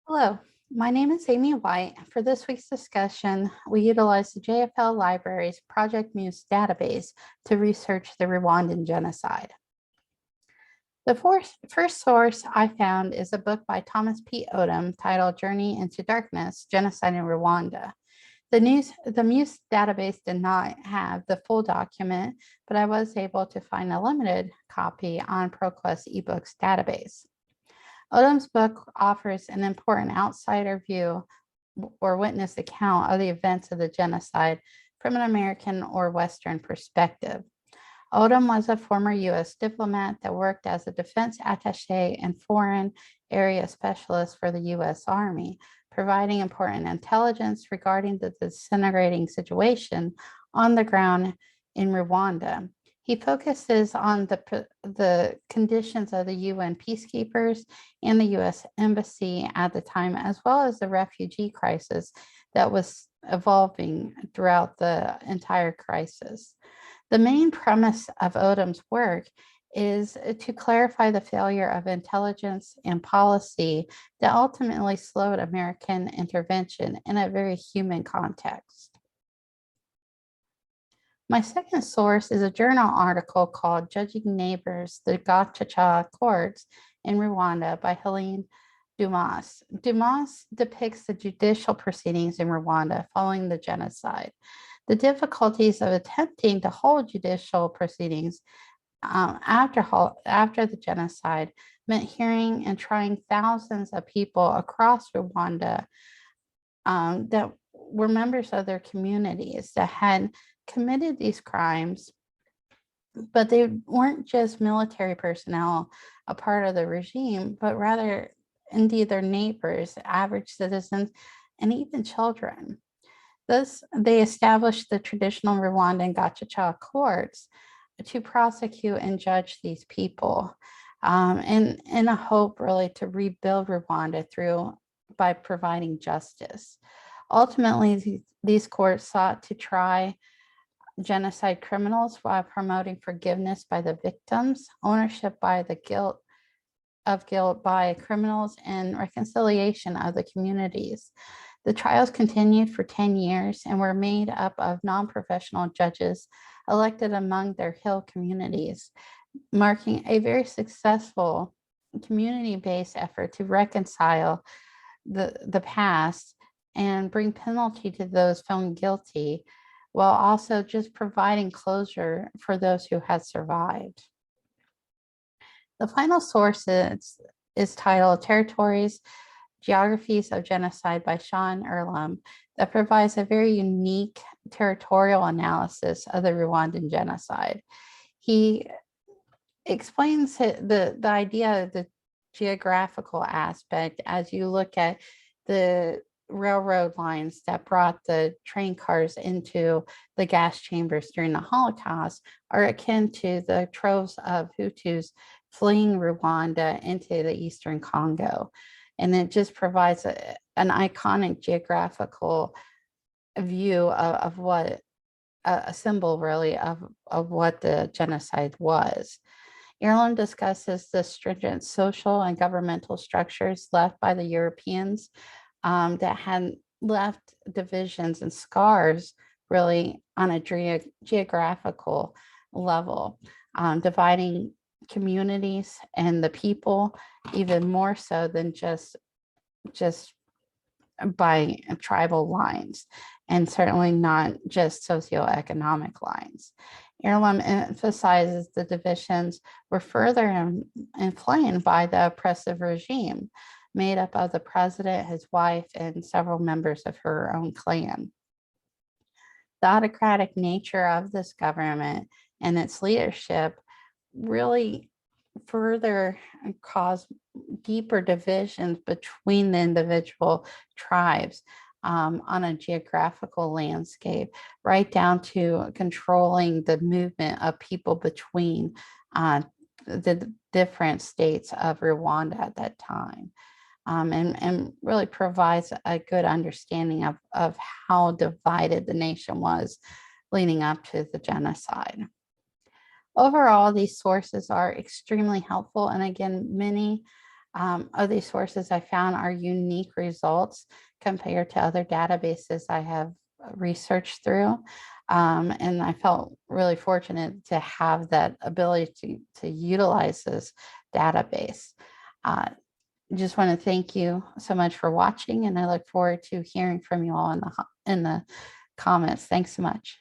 Hello, my name is Amy White. For this week's discussion, we utilized the JFL Library's Project Muse database to research the Rwandan genocide. The first source I found is a book by Thomas P. Odom titled Journey into Darkness, Genocide in Rwanda. The Muse database did not have the full document, but I was able to find a limited copy on ProQuest eBooks database. Odom's book offers an important outsider view or witness account of the events of the genocide from an American or Western perspective. Odom was a former U.S. diplomat that worked as a defense attaché and foreign area specialist for the U.S. Army, providing important intelligence regarding the disintegrating situation on the ground in Rwanda. He focuses on the conditions of the UN peacekeepers and the US Embassy at the time, as well as the refugee crisis that was evolving throughout the entire crisis. The main premise of Odom's work is to clarify the failure of intelligence and policy that ultimately slowed American intervention in a very human context. My second source is a journal article called Judging Neighbors, the Gacaca Courts in Rwanda by Hélène Dumas. Dumas depicts the judicial proceedings in Rwanda following the genocide. The difficulties of attempting to hold judicial proceedings after the genocide meant hearing and trying thousands of people across Rwanda that were members of their communities that had committed these crimes, but they weren't just military personnel, a part of the regime, but rather indeed their neighbors, average citizens, and even children. Thus, they established the traditional Rwandan Gacaca courts to prosecute and judge these people, in a hope really to rebuild Rwanda by providing justice. Ultimately, these courts sought to try genocide criminals while promoting forgiveness by the victims, ownership by the guilt by criminals, and reconciliation of the communities. The trials continued for 10 years and were made up of non-professional judges elected among their hill communities, marking a very successful community-based effort to reconcile the past and bring penalty to those found guilty, while also just providing closure for those who had survived. The final source is titled Territories, Geographies of Genocide by Sean Earlham, that provides a very unique territorial analysis of the Rwandan genocide. He explains the idea of the geographical aspect as you look at the railroad lines that brought the train cars into the gas chambers during the Holocaust are akin to the troves of Hutus fleeing Rwanda into the Eastern Congo. And it just provides an iconic geographical view of what a symbol really of what the genocide was. Earlham discusses the stringent social and governmental structures left by the Europeans that had left divisions and scars really on a geographical level, dividing communities and the people even more so than just by tribal lines, and certainly not just socioeconomic lines. Earlham emphasizes the divisions were further inflamed by the oppressive regime made up of the president, his wife, and several members of her own clan. The autocratic nature of this government and its leadership really further caused deeper divisions between the individual tribes on a geographical landscape, right down to controlling the movement of people between the different states of Rwanda at that time. And really provides a good understanding of how divided the nation was leading up to the genocide. Overall, these sources are extremely helpful. And again, many of these sources I found are unique results compared to other databases I have researched through. And I felt really fortunate to have that ability to utilize this database. Just want to thank you so much for watching, and I look forward to hearing from you all in the comments. Thanks so much.